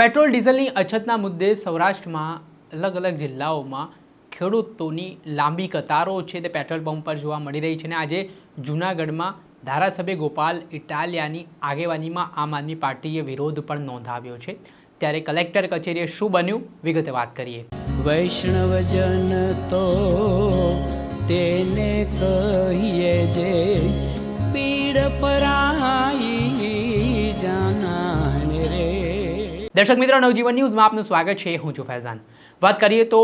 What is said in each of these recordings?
Petrol ડીઝલની અછતના મુદ્દે સૌરાષ્ટ્રમાં અલગ અલગ જિલ્લાઓમાં ખેડૂતોની લાંબી કતારો છે તે પેટ્રોલ પંપ પર જોવા મળી રહી છે અને આજે જૂનાગઢમાં ધારાસભ્ય ગોપાલ ઇટાલિયાની આગેવાનીમાં આમ આદમી પાર્ટીએ વિરોધ પણ નોંધાવ્યો છે। ત્યારે કલેક્ટર કચેરીએ શું બન્યું વિગતે વાત કરીએ। વૈષ્ણવજન તો તેને કહીએ જે પીડ પરાઈ જાનાને રે। દર્શક મિત્રો, નવજીવન ન્યૂઝમાં આપનું સ્વાગત છે। હું છું ફૈઝાન। વાત કરીએ તો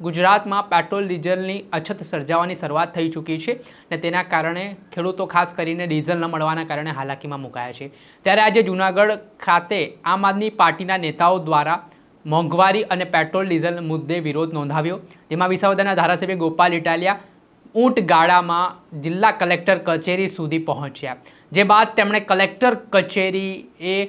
ગુજરાતમાં પેટ્રોલ ડીઝલની અછત સર્જાવાની શરૂઆત થઈ ચૂકી છે અને તેના કારણે ખેડૂતો ખાસ કરીને ડીઝલ ન મળવાના કારણે હાલાકીમાં મુકાયા છે। ત્યારે આજે જૂનાગઢ ખાતે આમ આદમી પાર્ટીના નેતાઓ દ્વારા મોંઘવારી અને પેટ્રોલ ડીઝલ મુદ્દે વિરોધ નોંધાવ્યો, જેમાં વિસાવદરના ધારાસભ્ય ગોપાલ ઇટાલિયા ઊંટ ગાડામાં જિલ્લા કલેક્ટર કચેરી સુધી પહોંચ્યા, જે બાદ તેમણે કલેક્ટર કચેરીએ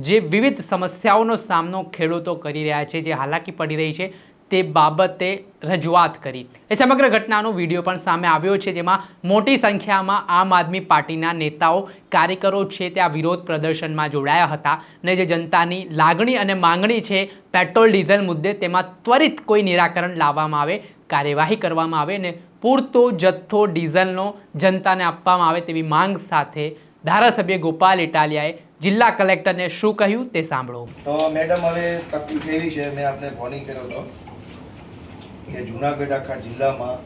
જે વિવિધ સમસ્યાઓનો સામનો ખેડૂતો કરી રહ્યા છે, જે હાલાકી પડી રહી છે તે બાબતે રજૂઆત કરી। એ સમગ્ર ઘટનાનો વિડીયો પણ સામે આવ્યો છે, જેમાં મોટી સંખ્યામાં આમ આદમી પાર્ટીના નેતાઓ કાર્યકરો છે તે આ વિરોધ પ્રદર્શનમાં જોડાયા હતા અને જે જનતાની લાગણી અને માંગણી છે પેટ્રોલ ડીઝલ મુદ્દે, તેમાં ત્વરિત કોઈ નિરાકરણ લાવવામાં આવે, કાર્યવાહી કરવામાં આવે અને પૂરતો જથ્થો ડીઝલનો જનતાને આપવામાં આવે તેવી માંગ સાથે ધારાસભ્ય ગોપાલ ઇટાલિયાએ જિલ્લા કલેક્ટરને શું કહ્યું તે સાંભળો। તો મેડમ, હવે તકલીફ એવી છે, મેં આપને ફોનિંગ કર્યો હતો કે જૂનાગઢ આખા જિલ્લામાં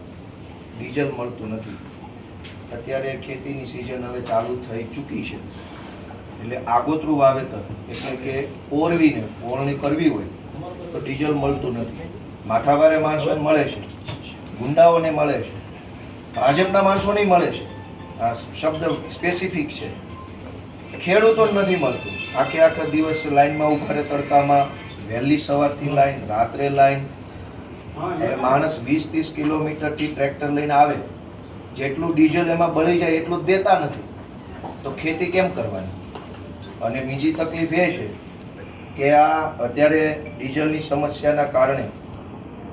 ડીઝલ મળતું નથી। અત્યારે ખેતીની સિઝન હવે ચાલુ થઈ ચૂકી છે, એટલે આગોતરું વાવેતર એટલે કે ઓરણી કરવી હોય તો ડીઝલ મળતું નથી। માથાભારે માણસોને મળે છે, ગુંડાઓને મળે છે, ભાજપના માણસોને મળે છે, આ શબ્દ સ્પેસિફિક છે। ખેડૂતોને નથી મળતું। આખા દિવસ લાઈનમાં ઉભા રહે, તડકામાં, વહેલી સવારથી લાઈન, રાત્રે લાઈન। હવે માણસ 20-30 કિલોમીટરથી ટ્રેક્ટર લઈને આવે, જેટલું ડીઝલ એમાં બળી જાય એટલું જ દેતા નથી, તો ખેતી કેમ કરવાની? અને બીજી તકલીફ એ છે કે આ અત્યારે ડીઝલની સમસ્યાના કારણે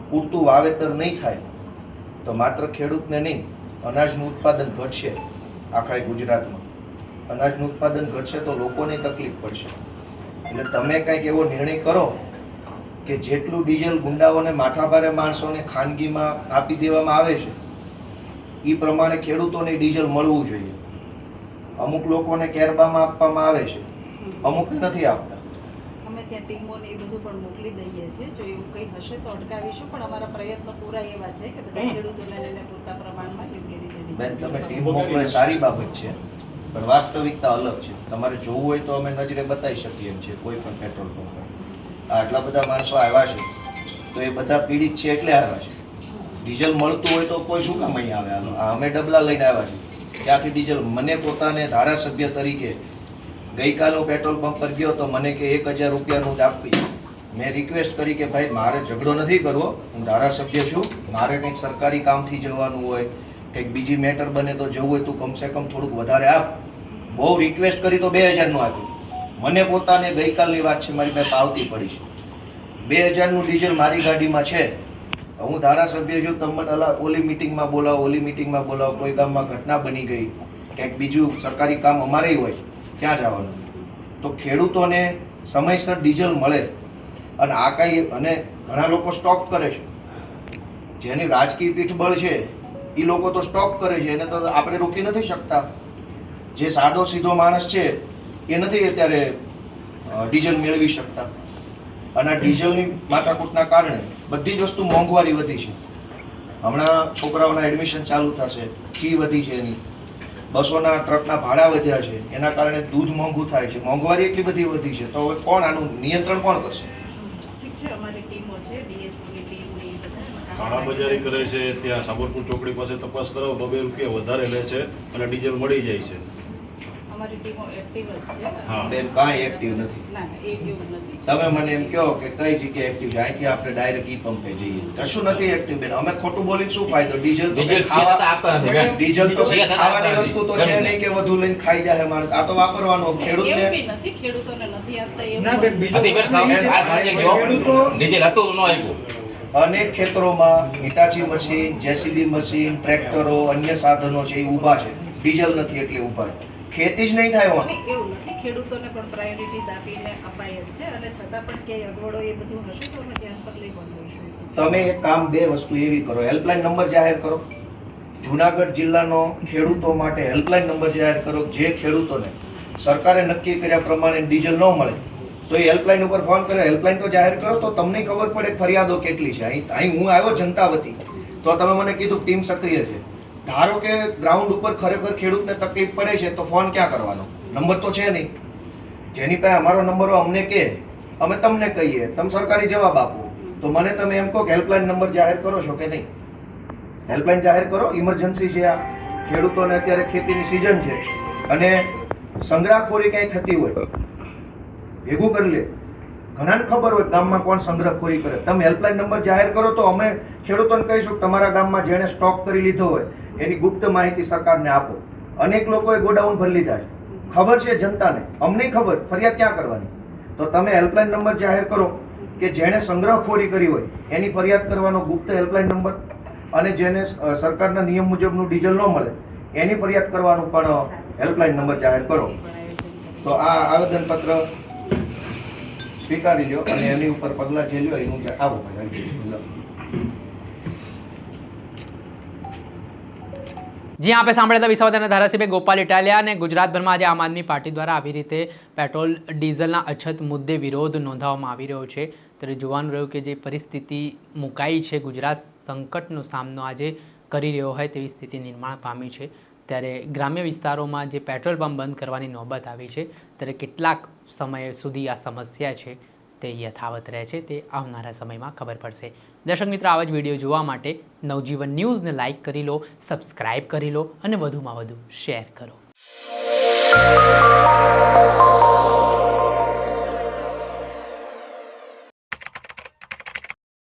પૂરતું વાવેતર નહીં થાય તો માત્ર ખેડૂતને નહીં, અનાજનું ઉત્પાદન ઘટશે। આખા ગુજરાતમાં અનાજનું ઉત્પાદન ઘટશે તો લોકોને તકલીફ પડશે। એટલે તમે કંઈક એવો નિર્ણય કરો કે જેટલું ડીઝલ ગુંડાઓને, માથાભારે માણસોને ખાનગીમાં આપી દેવામાં આવે છે એ પ્રમાણે ખેડૂતોને ડીઝલ મળવું જોઈએ। અમુક લોકોને કેરબામાં આપવામાં આવે છે, અમુકને નથી આપતા। અમે ત્યાં ટીમોને એ બધું પણ મોકલી દઈએ છીએ, જો એવું કંઈ હશે તો અટકાવીશું, પણ અમારા પ્રયત્નો પૂરા એવા છે કે બધા ખેડૂતોને લઈને પૂરતા પ્રમાણમાં યોગ્ય રીતે બેન, તમે ટીમ મોકલો એ સારી બાબત છે, પણ વાસ્તવિકતા અલગ છે। તમારે જોવું હોય તો અમે નજરે બતાવી શકીએ એમ છે કોઈ પણ પેટ્રોલ પંપ પર। આટલા બધા માણસો આવ્યા છે તો એ બધા પીડિત છે એટલે આવ્યા છે। ડીઝલ મળતું હોય તો કોઈ શું કામ અહીંયા આવે? અમે ડબલા લઈને આવ્યા છે ત્યાંથી ડીઝલ। મને પોતાને ધારાસભ્ય તરીકે ગઈકાલે હું પેટ્રોલ પંપ પર ગયો તો મને કે 1000 રૂપિયાનું જ આપી। મેં રિક્વેસ્ટ કરી કે ભાઈ, મારે ઝઘડો નથી કરવો, હું ધારાસભ્ય છું, મારે કંઈક સરકારી કામથી જવાનું હોય, કંઈક બીજી મેટર બને તો જવું હોય, તું કમસે કમ થોડુંક વધારે આપ। બહુ રિક્વેસ્ટ કરી તો 2000નું આપ્યું। મને પોતાને ગઈકાલની વાત છે, મારી પાસે પાવતી પડી છે, 2000નું ડીઝલ મારી ગાડીમાં છે। હું ધારાસભ્ય છું, તમને ઓલી મિટિંગમાં બોલાવો, ઓલી મિટિંગમાં બોલાવો, કોઈ ગામમાં ઘટના બની ગઈ, કંઈક બીજું સરકારી કામ અમારે હોય, ક્યાં જવાનું? તો ખેડૂતોને સમયસર ડીઝલ મળે। અને આ કાંઈ, અને ઘણા લોકો સ્ટોક કરે છે, જેની રાજકીય પીઠબળ છે એ લોકો તો સ્ટોક કરે છે, એને તો આપણે રોકી નથી શકતા। જે સાદો સીધો માણસ છે એ નથી અત્યારે ડીઝલ મેળવી શકતા। અને આ ડીઝલની માથાકૂટના કારણે બધી જ વસ્તુ મોંઘવારી વધી છે। હમણાં છોકરાઓના એડમિશન ચાલુ થશે, ફી વધી છે એની, બસોના ટ્રકના ભાડા વધ્યા છે, એના કારણે દૂધ મોંઘું થાય છે, મોંઘવારી એટલી બધી વધી છે। તો હવે કોણ આનું નિયંત્રણ કોણ કરશે? ઠીક છે, અમારી ટીમો છે, ડીએસપીની ટીમ ને બધા કાળાબજારી કરે છે। ત્યાં સાબરપુર ચોકડી પાસે તપાસ કરો, 2 રૂપિયા વધારે લે છે અને ડીઝલ મળી જાય છે। અમારી ટીમો એક્ટિવ જ છે। હા બેન, કાંઈ એક્ટિવ નથી। ના, એવું નથી। તમે મને એમ કહો કે કઈ જગ્યાએ એક્ટિવ છે? અહીંથી આપણે ડાયરેક્ટ ઈ પંપે જઈએ, કશું નથી એક્ટિવ બેન। અમે ખોટું બોલીને શું ફાયદો? ડીઝલ તો ડીઝલ તો ખાવાની વસ્તુ તો છે નહીં કે વધુ લઈને ખાઈ જાય માણસ। આ તો વાપરવાનો ખેડૂતને એવું બી નથી, ખેડૂતોને નથી આપતા એવું ના બેન, અનેક ખેતરોમાં હિટાચી મશીન, જેસીબી મશીન, ટ્રેક્ટરો, અન્ય સાધનો છે એ ઊભા છે, ડીઝલ નથી એટલે ઊભા છે। ખેતી જ નહીં થાય અને એવું નથી, ખેડૂતોને પણ પ્રાયોરિટીઝ આપીને અપાય જ છે, અને છતાં પણ ક્યાંય અગવડો એ બધું હશે તો અમે ધ્યાન પર લઈ પણ લઈશું. તમે એક કામ, બે વસ્તુ એવી કરો, હેલ્પલાઇન નંબર જાહેર કરો. જુનાગઢ જિલ્લાનો ખેડૂતો માટે હેલ્પલાઇન નંબર જાહેર કરો. જે ખેડૂતોને સરકારે નક્કી કર્યા પ્રમાણે ડીઝલ ન મળે તો એ હેલ્પલાઇન ઉપર ફોન કરે. હેલ્પલાઇન તો જાહેર કરો તો તમને ખબર પડે ફરિયાદો કેટલી છે. અહીં હું આવ્યો જનતા વતી તો તમે મને કીધું ટીમ સક્રિય છે. ધારો કે ગ્રાઉન્ડ ઉપર ખરેખર ખેડૂતને તકલીફ પડે છે તો ફોન ક્યાં કરવાનો? નંબર તો છે નહીં. જેની પાસે અમારો નંબર હોય અમને કહે, અમે તમને કહીએ, તમે સરકારી જવાબ આપો. તો મને તમે એમ કહો કે હેલ્પલાઇન નંબર જાહેર કરો છો કે નહીં? હેલ્પલાઇન જાહેર કરો. ઇમરજન્સી છે આ. ખેડૂતોને અત્યારે ખેતીની સિઝન છે અને સંગ્રહખોરી કંઈ થતી હોય ભેગું કરી લે. ઘણાને ખબર હોય ગામમાં કોણ સંગ્રહખોરી કરે. તમે હેલ્પલાઇન નંબર જાહેર કરો તો અમે ખેડૂતોને કહીશું કે તમારા ગામમાં જેણે સ્ટોક કરી લીધો હોય એની ગુપ્ત માહિતી સરકારને આપો. અનેક લોકોએ ગોડાઉન ભરી લીધા છે, ખબર છે જનતાને, અમને ખબર, ફરિયાદ ક્યાં કરવાની? તો તમે હેલ્પલાઇન નંબર જાહેર કરો કે જેણે સંગ્રહખોરી કરી હોય એની ફરિયાદ કરવાનો ગુપ્ત હેલ્પલાઇન નંબર, અને જેને સરકારના નિયમ મુજબનું ડીઝલ ન મળે એની ફરિયાદ કરવાનું પણ હેલ્પલાઇન નંબર જાહેર કરો. તો આ આવેદનપત્ર સ્વીકારી લ્યો અને એની ઉપર પગલાં જે લ્યો એનું આવો ભાઈ. જી આપણે સાંભળ્યા હતા વિસાવદરના ધારાસભ્ય ગોપાલ ઇટાલિયા. અને ગુજરાતભરમાં આજે આમ આદમી પાર્ટી દ્વારા આવી રીતે પેટ્રોલ ડીઝલના અછત મુદ્દે વિરોધ નોંધાવવામાં આવી રહ્યો છે. ત્યારે જોવાનું રહ્યું કે જે પરિસ્થિતિ મુકાઈ છે, ગુજરાત સંકટનો સામનો આજે કરી રહ્યો હોય તેવી સ્થિતિ નિર્માણ પામી છે. ત્યારે ગ્રામ્ય વિસ્તારોમાં જે પેટ્રોલ પંપ બંધ કરવાની નોબત આવી છે, ત્યારે કેટલાક સમય સુધી આ સમસ્યા છે તે યથાવત રહે છે તે આવનારા સમયમાં ખબર પડશે. દર્શક મિત્રો, આવા જ વિડીયો જોવા માટે નવજીવન ન્યૂઝને લાઇક કરી લો, સબસ્ક્રાઇબ કરી લો અને વધુમાં વધુ શેર કરો.